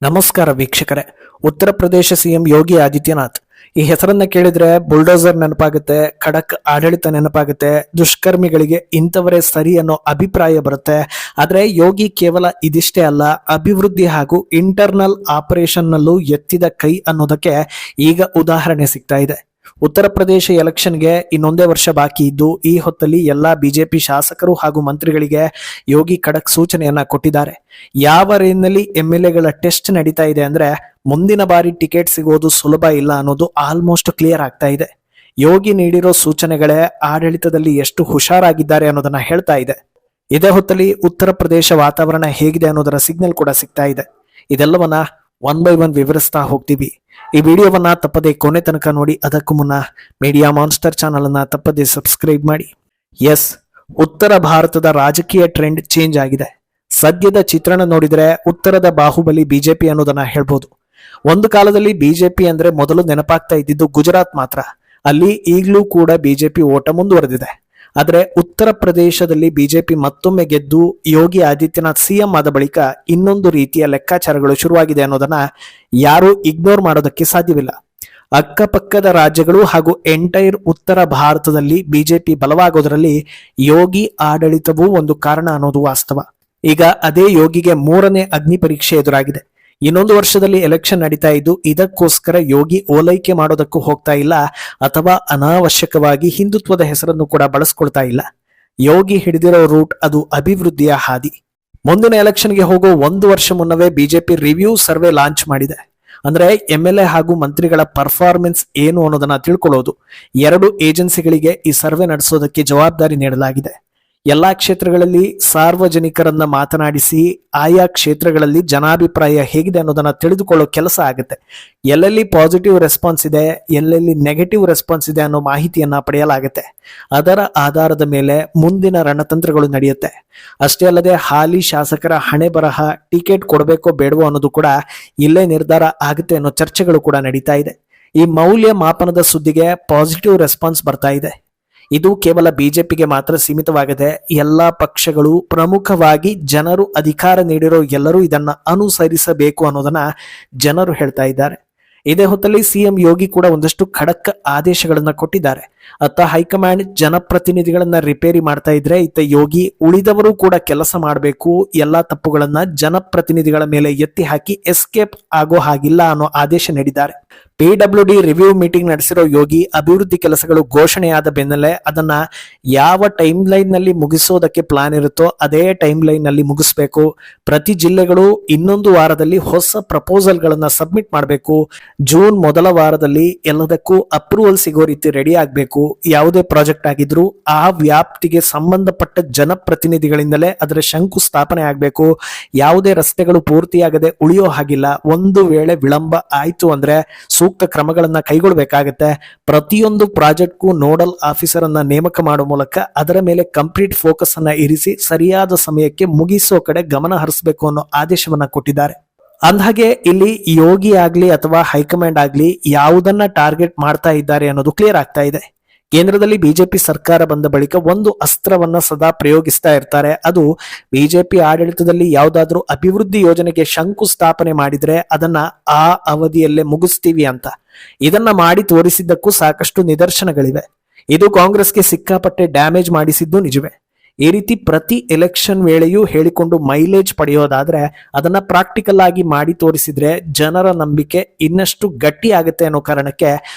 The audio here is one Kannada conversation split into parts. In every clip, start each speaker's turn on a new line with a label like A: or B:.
A: ನಮಸ್ಕಾರ ವೀಕ್ಷಕರೇ. ಉತ್ತರ ಪ್ರದೇಶ ಸಿಎಂ ಯೋಗಿ ಆದಿತ್ಯನಾಥ್ ಈ ಹೆಸರನ್ನ ಕೇಳಿದ್ರೆ ಬುಲ್ಡೋಸರ್ ನೆನಪಾಗುತ್ತೆ, ಖಡಕ್ ಆಡಳಿತ ನೆನಪಾಗುತ್ತೆ, ದುಷ್ಕರ್ಮಿಗಳಿಗೆ ಇಂಥವರೇ ಸರಿ ಅನ್ನೋ ಅಭಿಪ್ರಾಯ ಬರುತ್ತೆ. ಆದ್ರೆ ಯೋಗಿ ಕೇವಲ ಇದಿಷ್ಟೇ ಅಲ್ಲ, ಅಭಿವೃದ್ಧಿ ಹಾಗೂ ಇಂಟರ್ನಲ್ ಆಪರೇಷನ್ ನಲ್ಲೂ ಎತ್ತಿದ ಕೈ ಅನ್ನೋದಕ್ಕೆ ಈಗ ಉದಾಹರಣೆ ಸಿಗ್ತಾ ಇದೆ. ಉತ್ತರ ಪ್ರದೇಶ ಎಲೆಕ್ಷನ್ಗೆ ಇನ್ನೊಂದೇ ವರ್ಷ ಬಾಕಿ ಇದ್ದು ಈ ಹೊತ್ತಲ್ಲಿ ಎಲ್ಲಾ ಬಿಜೆಪಿ ಶಾಸಕರು ಹಾಗೂ ಮಂತ್ರಿಗಳಿಗೆ ಯೋಗಿ ಖಡಕ್ ಸೂಚನೆಯನ್ನ ಕೊಟ್ಟಿದ್ದಾರೆ. ಯಾವ ರೇಂಜ್ನಲ್ಲಿ MLA ಟೆಸ್ಟ್ ನಡೀತಾ ಇದೆ ಅಂದ್ರೆ ಮುಂದಿನ ಬಾರಿ ಟಿಕೆಟ್ ಸಿಗೋದು ಸುಲಭ ಇಲ್ಲ ಅನ್ನೋದು ಆಲ್ಮೋಸ್ಟ್ ಕ್ಲಿಯರ್ ಆಗ್ತಾ ಇದೆ. ಯೋಗಿ ನೀಡಿರೋ ಸೂಚನೆಗಳೇ ಆಡಳಿತದಲ್ಲಿ ಎಷ್ಟು ಹುಷಾರಾಗಿದ್ದಾರೆ ಅನ್ನೋದನ್ನ ಹೇಳ್ತಾ ಇದೆ. ಇದೇ ಹೊತ್ತಲ್ಲಿ ಉತ್ತರ ಪ್ರದೇಶ ವಾತಾವರಣ ಹೇಗಿದೆ ಅನ್ನೋದರ ಸಿಗ್ನಲ್ ಕೂಡ ಸಿಗ್ತಾ ಇದೆ. ಇದೆಲ್ಲವನ್ನ ಒನ್ ಬೈ ಒನ್ ವಿವರಿಸ್ತಾ ಹೋಗ್ತೀವಿ. ಈ ವಿಡಿಯೋವನ್ನ ತಪ್ಪದೆ ಕೊನೆ ತನಕ ನೋಡಿ. ಅದಕ್ಕೂ ಮುನ್ನ ಮೀಡಿಯಾ ಮಾನ್ಸ್ಟರ್ ಚಾನಲ್ ಅನ್ನ ತಪ್ಪದೆ ಸಬ್ಸ್ಕ್ರೈಬ್ ಮಾಡಿ. ಎಸ್, ಉತ್ತರ ಭಾರತದ ರಾಜಕೀಯ ಟ್ರೆಂಡ್ ಚೇಂಜ್ ಆಗಿದೆ. ಸದ್ಯದ ಚಿತ್ರಣ ನೋಡಿದ್ರೆ ಉತ್ತರದ ಬಾಹುಬಲಿ ಬಿಜೆಪಿ ಅನ್ನೋದನ್ನ ಹೇಳ್ಬೋದು. ಒಂದು ಕಾಲದಲ್ಲಿ ಬಿಜೆಪಿ ಅಂದ್ರೆ ಮೊದಲು ನೆನಪಾಗ್ತಾ ಇದ್ದಿದ್ದು ಗುಜರಾತ್ ಮಾತ್ರ. ಅಲ್ಲಿ ಈಗಲೂ ಕೂಡ ಬಿಜೆಪಿ ಓಟ ಮುಂದುವರೆದಿದೆ. ಆದ್ರೆ ಉತ್ತರ ಪ್ರದೇಶದಲ್ಲಿ ಬಿಜೆಪಿ ಮತ್ತೊಮ್ಮೆ ಗೆದ್ದು ಯೋಗಿ ಆದಿತ್ಯನಾಥ್ ಸಿಎಂ ಆದ ಬಳಿಕ ಇನ್ನೊಂದು ರೀತಿಯ ಲೆಕ್ಕಾಚಾರಗಳು ಶುರುವಾಗಿದೆ ಅನ್ನೋದನ್ನ ಯಾರು ಇಗ್ನೋರ್ ಮಾಡೋದಕ್ಕೆ ಸಾಧ್ಯವಿಲ್ಲ. ಅಕ್ಕಪಕ್ಕದ ರಾಜ್ಯಗಳು ಹಾಗೂ ಎಂಟೈರ್ ಉತ್ತರ ಭಾರತದಲ್ಲಿ ಬಿಜೆಪಿ ಬಲವಾಗೋದ್ರಲ್ಲಿ ಯೋಗಿ ಆಡಳಿತವೂ ಒಂದು ಕಾರಣ ಅನ್ನೋದು ವಾಸ್ತವ. ಈಗ ಅದೇ ಯೋಗಿಗೆ ಮೂರನೇ ಅಗ್ನಿ ಪರೀಕ್ಷೆ ಎದುರಾಗಿದೆ. ಇನ್ನೊಂದು ವರ್ಷದಲ್ಲಿ ಎಲೆಕ್ಷನ್ ನಡೀತಾ ಇದ್ದು ಇದಕ್ಕೋಸ್ಕರ ಯೋಗಿ ಓಲೈಕೆ ಮಾಡೋದಕ್ಕೂ ಹೋಗ್ತಾ ಇಲ್ಲ ಅಥವಾ ಅನಾವಶ್ಯಕವಾಗಿ ಹಿಂದುತ್ವದ ಹೆಸರನ್ನು ಕೂಡ ಬಳಸ್ಕೊಳ್ತಾ ಇಲ್ಲ. ಯೋಗಿ ಹಿಡಿದಿರೋ ರೂಟ್ ಅದು ಅಭಿವೃದ್ಧಿಯ ಹಾದಿ. ಮುಂದಿನ ಎಲೆಕ್ಷನ್ಗೆ ಹೋಗೋ ಒಂದು ವರ್ಷ ಮುನ್ನವೇ ಬಿಜೆಪಿ ರಿವ್ಯೂ ಸರ್ವೆ ಲಾಂಚ್ ಮಾಡಿದೆ. ಅಂದ್ರೆ MLA ಹಾಗೂ ಮಂತ್ರಿಗಳ ಪರ್ಫಾರ್ಮೆನ್ಸ್ ಏನು ಅನ್ನೋದನ್ನ ತಿಳ್ಕೊಳ್ಳೋದು. 2 ಏಜೆನ್ಸಿಗಳಿಗೆ ಈ ಸರ್ವೆ ನಡೆಸೋದಕ್ಕೆ ಜವಾಬ್ದಾರಿ ನೀಡಲಾಗಿದೆ. ಎಲ್ಲಾ ಕ್ಷೇತ್ರಗಳಲ್ಲಿ ಸಾರ್ವಜನಿಕರನ್ನ ಮಾತನಾಡಿಸಿ ಆಯಾ ಕ್ಷೇತ್ರಗಳಲ್ಲಿ ಜನಾಭಿಪ್ರಾಯ ಹೇಗಿದೆ ಅನ್ನೋದನ್ನ ತಿಳಿದುಕೊಳ್ಳೋ ಕೆಲಸ ಆಗುತ್ತೆ. ಎಲ್ಲೆಲ್ಲಿ ಪಾಸಿಟಿವ್ ರೆಸ್ಪಾನ್ಸ್ ಇದೆ, ಎಲ್ಲೆಲ್ಲಿ ನೆಗೆಟಿವ್ ರೆಸ್ಪಾನ್ಸ್ ಇದೆ ಅನ್ನೋ ಮಾಹಿತಿಯನ್ನ ಪಡೆಯಲಾಗುತ್ತೆ. ಅದರ ಆಧಾರದ ಮೇಲೆ ಮುಂದಿನ ರಣತಂತ್ರಗಳು ನಡೆಯುತ್ತೆ. ಅಷ್ಟೇ ಅಲ್ಲದೆ ಹಾಲಿ ಶಾಸಕರ ಹಣೆ ಬರಹ, ಟಿಕೆಟ್ ಕೊಡಬೇಕೋ ಬೇಡವೋ ಅನ್ನೋದು ಕೂಡ ಇಲ್ಲೇ ನಿರ್ಧಾರ ಆಗುತ್ತೆ ಅನ್ನೋ ಚರ್ಚೆಗಳು ಕೂಡ ನಡೀತಾ ಇದೆ. ಈ ಮೌಲ್ಯ ಮಾಪನದ ಸುದ್ದಿಗೆ ಪಾಸಿಟಿವ್ ರೆಸ್ಪಾನ್ಸ್ ಬರ್ತಾ ಇದೆ. ಇದು ಕೇವಲ ಬಿಜೆಪಿಗೆ ಮಾತ್ರ ಸೀಮಿತವಾಗಿದೆ. ಎಲ್ಲಾ ಪಕ್ಷಗಳು, ಪ್ರಮುಖವಾಗಿ ಜನರು ಅಧಿಕಾರ ನೀಡಿರೋ ಎಲ್ಲರೂ ಇದನ್ನ ಅನುಸರಿಸಬೇಕು ಅನ್ನೋದನ್ನ ಜನರು ಹೇಳ್ತಾ ಇದ್ದಾರೆ. ಇದೇ ಹೊತ್ತಲ್ಲಿ ಸಿಎಂ ಯೋಗಿ ಕೂಡ ಒಂದಷ್ಟು ಖಡಕ್ ಆದೇಶಗಳನ್ನ ಕೊಟ್ಟಿದ್ದಾರೆ. ಅತ್ತ ಹೈಕಮಾಂಡ್ ಜನಪ್ರತಿನಿಧಿಗಳನ್ನ ರಿಪೇರಿ ಮಾಡ್ತಾ ಇದ್ರೆ ಇತ್ತ ಯೋಗಿ ಉಳಿದವರು ಕೂಡ ಕೆಲಸ ಮಾಡಬೇಕು, ಎಲ್ಲಾ ತಪ್ಪುಗಳನ್ನ ಜನಪ್ರತಿನಿಧಿಗಳ ಮೇಲೆ ಎತ್ತಿ ಹಾಕಿ ಎಸ್ಕೇಪ್ ಆಗೋ ಹಾಗಿಲ್ಲ ಅನ್ನೋ ಆದೇಶ ನೀಡಿದ್ದಾರೆ. PWD ರಿವ್ಯೂ ಮೀಟಿಂಗ್ ನಡೆಸಿರೋ ಯೋಗಿ ಅಭಿವೃದ್ಧಿ ಕೆಲಸಗಳು ಘೋಷಣೆಯಾದ ಬೆನ್ನಲ್ಲೇ ಅದನ್ನ ಯಾವ ಟೈಮ್ ಲೈನ್ ನಲ್ಲಿ ಮುಗಿಸೋದಕ್ಕೆ ಪ್ಲಾನ್ ಇರುತ್ತೋ ಅದೇ ಟೈಮ್ ಲೈನ್ ನಲ್ಲಿ ಮುಗಿಸ್ಬೇಕು. ಪ್ರತಿ ಜಿಲ್ಲೆಗಳು ಇನ್ನೊಂದು ವಾರದಲ್ಲಿ ಹೊಸ ಪ್ರಪೋಸಲ್ ಗಳನ್ನ ಸಬ್ಮಿಟ್ ಮಾಡಬೇಕು. ಜೂನ್ ಮೊದಲ ವಾರದಲ್ಲಿ ಎಲ್ಲದಕ್ಕೂ ಅಪ್ರೂವಲ್ ಸಿಗೋ ರೀತಿ ರೆಡಿ ಆಗ್ಬೇಕು. ಯಾವುದೇ ಪ್ರಾಜೆಕ್ಟ್ ಆಗಿದ್ರು ಆ ವ್ಯಾಪ್ತಿಗೆ ಸಂಬಂಧಪಟ್ಟ ಜನಪ್ರತಿನಿಧಿಗಳಿಂದಲೇ ಅದರ ಶಂಕು ಸ್ಥಾಪನೆ ಆಗ್ಬೇಕು. ಯಾವುದೇ ರಸ್ತೆಗಳು ಪೂರ್ತಿಯಾಗದೆ ಉಳಿಯೋ ಹಾಗಿಲ್ಲ. ಒಂದು ವೇಳೆ ವಿಳಂಬ ಆಯ್ತು ಅಂದ್ರೆ ಸೂಕ್ತ ಕ್ರಮಗಳನ್ನ ಕೈಗೊಳ್ಳಬೇಕಾಗತ್ತೆ. ಪ್ರತಿಯೊಂದು ಪ್ರಾಜೆಕ್ಟ್ಗೂ ನೋಡಲ್ ಆಫೀಸರ್ ಅನ್ನ ನೇಮಕ ಮಾಡುವ ಮೂಲಕ ಅದರ ಮೇಲೆ ಕಂಪ್ಲೀಟ್ ಫೋಕಸ್ ಅನ್ನ ಇರಿಸಿ ಸರಿಯಾದ ಸಮಯಕ್ಕೆ ಮುಗಿಸೋ ಕಡೆ ಗಮನ ಹರಿಸಬೇಕು ಅನ್ನೋ ಆದೇಶವನ್ನ ಕೊಟ್ಟಿದ್ದಾರೆ. ಅಂದಹಾಗೆ ಇಲ್ಲಿ ಯೋಗಿ ಆಗ್ಲಿ ಅಥವಾ ಹೈಕಮಾಂಡ್ ಆಗ್ಲಿ ಯಾವುದನ್ನ ಟಾರ್ಗೆಟ್ ಮಾಡ್ತಾ ಇದ್ದಾರೆ ಅನ್ನೋದು ಕ್ಲಿಯರ್ ಆಗ್ತಾ ಇದೆ. ಕೇಂದ್ರದಲ್ಲಿ ಬಿಜೆಪಿ ಸರ್ಕಾರ ಬಂದ ಬಳಿಕ ಒಂದು ಅಸ್ತ್ರವನ್ನ ಸದಾ ಪ್ರಯೋಗಿಸ್ತಾ ಇರ್ತಾರೆ. ಅದು ಬಿಜೆಪಿ ಆಡಳಿತದಲ್ಲಿ ಯಾವುದಾದ್ರೂ ಅಭಿವೃದ್ಧಿ ಯೋಜನೆಗೆ ಶಂಕು ಸ್ಥಾಪನೆ ಮಾಡಿದ್ರೆ ಅದನ್ನ ಆ ಅವಧಿಯಲ್ಲೇ ಮುಗಿಸ್ತೀವಿ ಅಂತ. ಇದನ್ನ ಮಾಡಿ ತೋರಿಸಿದ್ದಕ್ಕೂ ಸಾಕಷ್ಟು ನಿದರ್ಶನಗಳಿವೆ. ಇದು ಕಾಂಗ್ರೆಸ್ಗೆ ಸಿಕ್ಕಾಪಟ್ಟೆ ಡ್ಯಾಮೇಜ್ ಮಾಡಿಸಿದ್ದು ನಿಜವೇ. ಈ ರೀತಿ ಪ್ರತಿ ಎಲೆಕ್ಷನ್ ವೇಳೆಯೂ ಹೇಳಿಕೊಂಡು ಮೈಲೇಜ್ ಪಡೆಯೋದಾದ್ರೆ ಅದನ್ನ ಪ್ರಾಕ್ಟಿಕಲ್ ಆಗಿ ಮಾಡಿ ತೋರಿಸಿದ್ರೆ ಜನರ ನಂಬಿಕೆ ಇನ್ನಷ್ಟು ಗಟ್ಟಿ ಆಗುತ್ತೆ ಅನ್ನೋ ಕಾರಣಕ್ಕೆ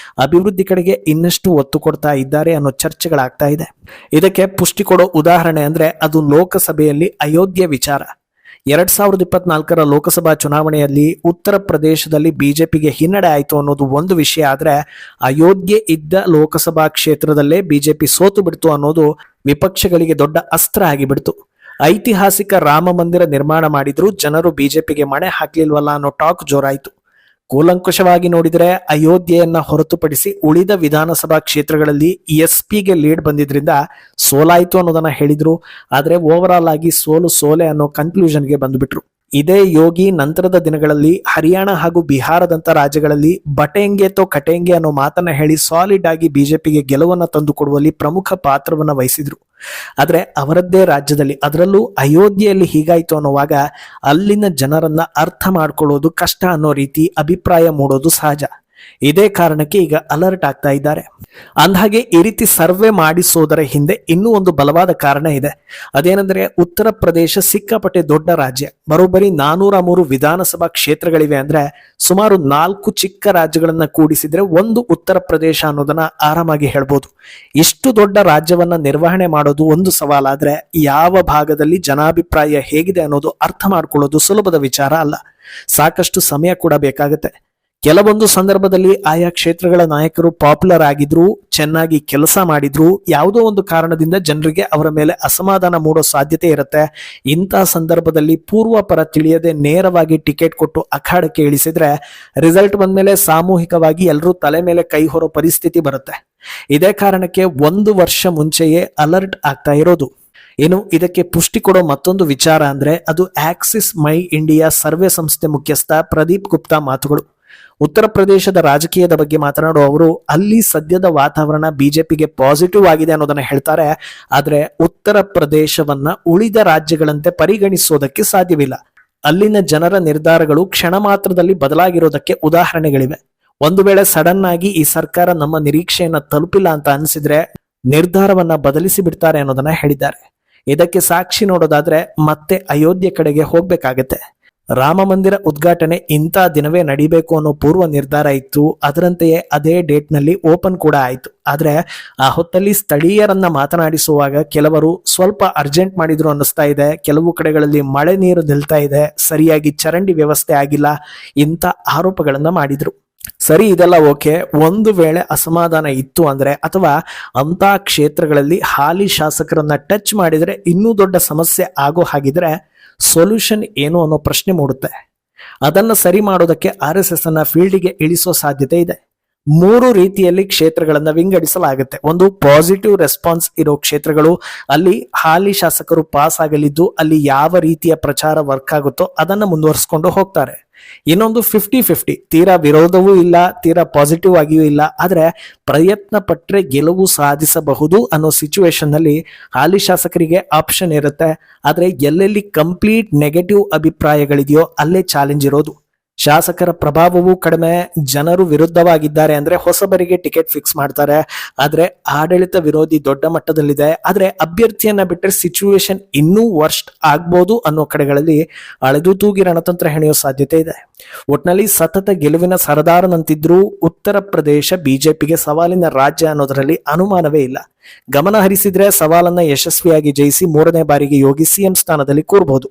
A: ಅಭಿವೃದ್ಧಿ ಕಡೆಗೆ ಇನ್ನಷ್ಟು ಒತ್ತು ಕೊಡ್ತಾ ಇದ್ದಾರೆ ಅನ್ನೋ ಚರ್ಚೆಗಳಾಗ್ತಾ ಇದೆ. ಇದಕ್ಕೆ ಪುಷ್ಟಿ ಕೊಡೋ ಉದಾಹರಣೆ ಅಂದ್ರೆ ಅದು ಲೋಕಸಭೆಯಲ್ಲಿ ಅಯೋಧ್ಯೆ ವಿಚಾರ. 2024 ಲೋಕಸಭಾ ಚುನಾವಣೆಯಲ್ಲಿ ಉತ್ತರ ಪ್ರದೇಶದಲ್ಲಿ ಬಿಜೆಪಿಗೆ ಹಿನ್ನಡೆ ಆಯಿತು ಅನ್ನೋದು ಒಂದು ವಿಷಯ. ಆದ್ರೆ ಅಯೋಧ್ಯೆ ಇದ್ದ ಲೋಕಸಭಾ ಕ್ಷೇತ್ರದಲ್ಲೇ ಬಿಜೆಪಿ ಸೋತು ಬಿಡ್ತು ಅನ್ನೋದು ವಿಪಕ್ಷಗಳಿಗೆ ದೊಡ್ಡ ಅಸ್ತ್ರ ಆಗಿಬಿಡ್ತು. ಐತಿಹಾಸಿಕ ರಾಮ ಮಂದಿರ ನಿರ್ಮಾಣ ಮಾಡಿದ್ರು ಜನರು ಬಿಜೆಪಿಗೆ ಮಣೆ ಹಾಕ್ಲಿಲ್ವಲ್ಲ ಅನ್ನೋ ಟಾಕ್ ಜೋರಾಯಿತು. ಕೂಲಂಕುಷವಾಗಿ ನೋಡಿದ್ರೆ ಅಯೋಧ್ಯೆಯನ್ನ ಹೊರತುಪಡಿಸಿ ಉಳಿದ ವಿಧಾನಸಭಾ ಕ್ಷೇತ್ರಗಳಲ್ಲಿ SP ಗೆ ಲೀಡ್ ಬಂದಿದ್ರಿಂದ ಸೋಲಾಯ್ತು ಅನ್ನೋದನ್ನ ಹೇಳಿದ್ರು. ಆದ್ರೆ ಓವರ್ ಆಲ್ ಆಗಿ ಸೋಲೆ ಅನ್ನೋ ಕನ್ಕ್ಲೂಷನ್ಗೆ ಬಂದ್ಬಿಟ್ರು. ಇದೇ ಯೋಗಿ ನಂತರದ ದಿನಗಳಲ್ಲಿ ಹರಿಯಾಣ ಹಾಗೂ ಬಿಹಾರದಂತ ರಾಜ್ಯಗಳಲ್ಲಿ ಬಟೇಂಗೆ ತೋ ಕಟೇಂಗೆ ಅನ್ನೋ ಮಾತನ್ನ ಹೇಳಿ ಸಾಲಿಡ್ ಆಗಿ ಬಿಜೆಪಿಗೆ ಗೆಲುವನ್ನ ತಂದುಕೊಡುವಲ್ಲಿ ಪ್ರಮುಖ ಪಾತ್ರವನ್ನ ವಹಿಸಿದ್ರು. ಆದ್ರೆ ಅವರದ್ದೇ ರಾಜ್ಯದಲ್ಲಿ, ಅದರಲ್ಲೂ ಅಯೋಧ್ಯೆಯಲ್ಲಿ ಹೀಗಾಯ್ತು ಅನ್ನುವಾಗ ಅಲ್ಲಿನ ಜನರನ್ನ ಅರ್ಥ ಮಾಡ್ಕೊಳ್ಳೋದು ಕಷ್ಟ ಅನ್ನೋ ರೀತಿ ಅಭಿಪ್ರಾಯ ಮೂಡೋದು ಸಹಜ. ಇದೇ ಕಾರಣಕ್ಕೆ ಈಗ ಅಲರ್ಟ್ ಆಗ್ತಾ ಇದ್ದಾರೆ. ಅಂದಹಾಗೆ ಈ ರೀತಿ ಸರ್ವೆ ಮಾಡಿಸೋದರ ಹಿಂದೆ ಇನ್ನೂ ಒಂದು ಬಲವಾದ ಕಾರಣ ಇದೆ. ಅದೇನೆಂದ್ರೆ ಉತ್ತರ ಪ್ರದೇಶ ಸಿಕ್ಕಾಪಟ್ಟೆ ದೊಡ್ಡ ರಾಜ್ಯ. ಬರೋಬ್ಬರಿ 403 ವಿಧಾನಸಭಾ ಕ್ಷೇತ್ರಗಳಿವೆ. ಅಂದ್ರೆ ಸುಮಾರು 4 ಚಿಕ್ಕ ರಾಜ್ಯಗಳನ್ನ ಕೂಡಿಸಿದ್ರೆ ಒಂದು ಉತ್ತರ ಪ್ರದೇಶ ಅನ್ನೋದನ್ನ ಆರಾಮಾಗಿ ಹೇಳ್ಬೋದು. ಇಷ್ಟು ದೊಡ್ಡ ರಾಜ್ಯವನ್ನ ನಿರ್ವಹಣೆ ಮಾಡೋದು ಒಂದು ಸವಾಲಾದ್ರೆ ಯಾವ ಭಾಗದಲ್ಲಿ ಜನಾಭಿಪ್ರಾಯ ಹೇಗಿದೆ ಅನ್ನೋದು ಅರ್ಥ ಮಾಡ್ಕೊಳ್ಳೋದು ಸುಲಭದ ವಿಚಾರ ಅಲ್ಲ. ಸಾಕಷ್ಟು ಸಮಯ ಕೂಡ ಬೇಕಾಗುತ್ತೆ. ಕೆಲವೊಂದು ಸಂದರ್ಭದಲ್ಲಿ ಆಯಾ ಕ್ಷೇತ್ರಗಳ ನಾಯಕರು ಪಾಪ್ಯುಲರ್ ಆಗಿದ್ರು, ಚೆನ್ನಾಗಿ ಕೆಲಸ ಮಾಡಿದ್ರು, ಯಾವುದೋ ಒಂದು ಕಾರಣದಿಂದ ಜನರಿಗೆ ಅವರ ಮೇಲೆ ಅಸಮಾಧಾನ ಮೂಡೋ ಸಾಧ್ಯತೆ ಇರುತ್ತೆ. ಇಂಥ ಸಂದರ್ಭದಲ್ಲಿ ಪೂರ್ವಪರ ತಿಳಿಯದೆ ನೇರವಾಗಿ ಟಿಕೆಟ್ ಕೊಟ್ಟು ಅಖಾಡಕ್ಕೆ ಇಳಿಸಿದ್ರೆ ರಿಸಲ್ಟ್ ಬಂದ್ಮೇಲೆ ಸಾಮೂಹಿಕವಾಗಿ ಎಲ್ಲರೂ ತಲೆ ಮೇಲೆ ಕೈ ಹೊರೋ ಪರಿಸ್ಥಿತಿ ಬರುತ್ತೆ. ಇದೇ ಕಾರಣಕ್ಕೆ 1 ವರ್ಷ ಮುಂಚೆಯೇ ಅಲರ್ಟ್ ಆಗ್ತಾ ಇರೋದು. ಇನ್ನು ಇದಕ್ಕೆ ಪುಷ್ಟಿ ಕೊಡೋ ಮತ್ತೊಂದು ವಿಚಾರ ಅಂದ್ರೆ ಅದು ಆಕ್ಸಿಸ್ ಮೈ ಇಂಡಿಯಾ ಸರ್ವೆ ಸಂಸ್ಥೆ ಮುಖ್ಯಸ್ಥ ಪ್ರದೀಪ್ ಗುಪ್ತಾ ಮಾತುಗಳು. ಉತ್ತರ ಪ್ರದೇಶದ ರಾಜಕೀಯದ ಬಗ್ಗೆ ಮಾತನಾಡುವ ಅವರು ಅಲ್ಲಿ ಸದ್ಯದ ವಾತಾವರಣ ಬಿಜೆಪಿಗೆ ಪಾಸಿಟಿವ್ ಆಗಿದೆ ಅನ್ನೋದನ್ನ ಹೇಳ್ತಾರೆ. ಆದ್ರೆ ಉತ್ತರ ಪ್ರದೇಶವನ್ನ ಉಳಿದ ರಾಜ್ಯಗಳಂತೆ ಪರಿಗಣಿಸೋದಕ್ಕೆ ಸಾಧ್ಯವಿಲ್ಲ. ಅಲ್ಲಿನ ಜನರ ನಿರ್ಧಾರಗಳು ಕ್ಷಣ ಮಾತ್ರದಲ್ಲಿ ಬದಲಾಗಿರೋದಕ್ಕೆ ಉದಾಹರಣೆಗಳಿವೆ. ಒಂದು ವೇಳೆ ಸಡನ್ ಆಗಿ ಈ ಸರ್ಕಾರ ನಮ್ಮ ನಿರೀಕ್ಷೆಯನ್ನ ತಲುಪಿಲ್ಲ ಅಂತ ಅನಿಸಿದ್ರೆ ನಿರ್ಧಾರವನ್ನ ಬದಲಿಸಿ ಬಿಡ್ತಾರೆ ಅನ್ನೋದನ್ನ ಹೇಳಿದ್ದಾರೆ. ಇದಕ್ಕೆ ಸಾಕ್ಷಿ ನೋಡೋದಾದ್ರೆ ಮತ್ತೆ ಅಯೋಧ್ಯೆ ಕಡೆಗೆ ಹೋಗ್ಬೇಕಾಗತ್ತೆ. ರಾಮ ಮಂದಿರ ಉದ್ಘಾಟನೆ ಇಂಥ ದಿನವೇ ನಡಿಬೇಕು ಅನ್ನೋ ಪೂರ್ವ ನಿರ್ಧಾರ ಇತ್ತು. ಅದರಂತೆಯೇ ಅದೇ ಡೇಟ್ ನಲ್ಲಿ ಓಪನ್ ಕೂಡ ಆಯ್ತು. ಆದ್ರೆ ಆ ಹೊತ್ತಲ್ಲಿ ಸ್ಥಳೀಯರನ್ನ ಮಾತನಾಡಿಸುವಾಗ ಕೆಲವರು ಸ್ವಲ್ಪ ಅರ್ಜೆಂಟ್ ಮಾಡಿದ್ರು ಅನ್ನಿಸ್ತಾ ಇದೆ. ಕೆಲವು ಕಡೆಗಳಲ್ಲಿ ಮಳೆ ನೀರು ನಿಲ್ತಾ ಇದೆ, ಸರಿಯಾಗಿ ಚರಂಡಿ ವ್ಯವಸ್ಥೆ ಆಗಿಲ್ಲ, ಇಂಥ ಆರೋಪಗಳನ್ನ ಮಾಡಿದ್ರು. ಸರಿ, ಇದೆಲ್ಲ ಓಕೆ. ಒಂದು ವೇಳೆ ಅಸಮಾಧಾನ ಇತ್ತು ಅಂದ್ರೆ ಅಥವಾ ಅಂತ ಕ್ಷೇತ್ರಗಳಲ್ಲಿ ಹಾಲಿ ಶಾಸಕರನ್ನ ಟಚ್ ಮಾಡಿದ್ರೆ ಇನ್ನೂ ದೊಡ್ಡ ಸಮಸ್ಯೆ ಆಗೋ ಹಾಗಿದ್ರೆ ಸೊಲ್ಯೂಷನ್ ಏನು ಅನ್ನೋ ಪ್ರಶ್ನೆ ಮೂಡುತ್ತೆ. ಅದನ್ನ ಸರಿ ಮಾಡೋದಕ್ಕೆ RSS ಅನ್ನ ಫೀಲ್ಡಿಗೆ ಇಳಿಸೋ ಸಾಧ್ಯತೆ ಇದೆ. 3 ರೀತಿಯಲ್ಲಿ ಕ್ಷೇತ್ರಗಳನ್ನ ವಿಂಗಡಿಸಲಾಗುತ್ತೆ. ಒಂದು, ಪಾಸಿಟಿವ್ ರೆಸ್ಪಾನ್ಸ್ ಇರೋ ಕ್ಷೇತ್ರಗಳು, ಅಲ್ಲಿ ಹಾಲಿ ಶಾಸಕರು ಪಾಸ್ ಆಗಲಿದ್ದು ಅಲ್ಲಿ ಯಾವ ರೀತಿಯ ಪ್ರಚಾರ ವರ್ಕ್ ಆಗುತ್ತೋ ಅದನ್ನ ಮುಂದುವರಿಸಿಕೊಂಡು ಹೋಗ್ತಾರೆ. ಇನ್ನೊಂದು 50-50, ತೀರಾ ವಿರೋಧವೂ ಇಲ್ಲ, ತೀರಾ ಪಾಸಿಟಿವ್ ಆಗಿಯೂ ಇಲ್ಲ, ಆದ್ರೆ ಪ್ರಯತ್ನ ಪಟ್ರೆ ಗೆಲುವು ಸಾಧಿಸಬಹುದು ಅನ್ನೋ ಸಿಚುವೇಶನ್ ನಲ್ಲಿ ಹಾಲಿ ಶಾಸಕರಿಗೆ ಆಪ್ಷನ್ ಇರುತ್ತೆ. ಆದ್ರೆ ಎಲ್ಲೆಲ್ಲಿ ಕಂಪ್ಲೀಟ್ ನೆಗೆಟಿವ್ ಅಭಿಪ್ರಾಯಗಳಿದೆಯೋ ಅಲ್ಲೇ ಚಾಲೆಂಜ್ ಇರೋದು. ಶಾಸಕರ ಪ್ರಭಾವವೂ ಕಡಿಮೆ, ಜನರು ವಿರುದ್ಧವಾಗಿದ್ದಾರೆ ಅಂದ್ರೆ ಹೊಸಬರಿಗೆ ಟಿಕೆಟ್ ಫಿಕ್ಸ್ ಮಾಡ್ತಾರೆ. ಆದ್ರೆ ಆಡಳಿತ ವಿರೋಧಿ ದೊಡ್ಡ ಮಟ್ಟದಲ್ಲಿದೆ. ಆದ್ರೆ ಅಭ್ಯರ್ಥಿಯನ್ನ ಬಿಟ್ಟರೆ ಸಿಚುವೇಶನ್ ಇನ್ನೂ ವರ್ಸ್ಟ್ ಆಗ್ಬೋದು ಅನ್ನೋ ಕಡೆಗಳಲ್ಲಿ ಅಳೆದು ತೂಗಿ ರಣತಂತ್ರ ಹೆಣೆಯೋ ಸಾಧ್ಯತೆ ಇದೆ. ಒಟ್ನಲ್ಲಿ ಸತತ ಗೆಲುವಿನ ಸರದಾರನಂತಿದ್ರೂ ಉತ್ತರ ಪ್ರದೇಶ ಬಿಜೆಪಿಗೆ ಸವಾಲಿನ ರಾಜ್ಯ ಅನ್ನೋದರಲ್ಲಿ ಅನುಮಾನವೇ ಇಲ್ಲ. ಗಮನ ಹರಿಸಿದ್ರೆ ಸವಾಲನ್ನ ಯಶಸ್ವಿಯಾಗಿ ಜಯಿಸಿ 3ನೇ ಬಾರಿಗೆ ಯೋಗಿ ಸಿಎಂ ಸ್ಥಾನದಲ್ಲಿ ಕೂರಬಹುದು.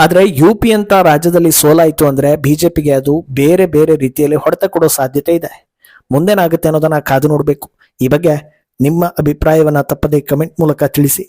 A: ಆದ್ರೆ UP ಅಂತ ರಾಜ್ಯದಲ್ಲಿ ಸೋಲಾಯ್ತು ಅಂದ್ರೆ ಬಿಜೆಪಿಗೆ ಅದು ಬೇರೆ ಬೇರೆ ರೀತಿಯಲ್ಲಿ ಹೊಡೆತ ಕೊಡೋ ಸಾಧ್ಯತೆ ಇದೆ. ಮುಂದೇನಾಗುತ್ತೆ ಅನ್ನೋದನ್ನ ಕಾದು ನೋಡ್ಬೇಕು. ಈ ಬಗ್ಗೆ ನಿಮ್ಮ ಅಭಿಪ್ರಾಯವನ್ನ ತಪ್ಪದೆ ಕಮೆಂಟ್ ಮೂಲಕ ತಿಳಿಸಿ.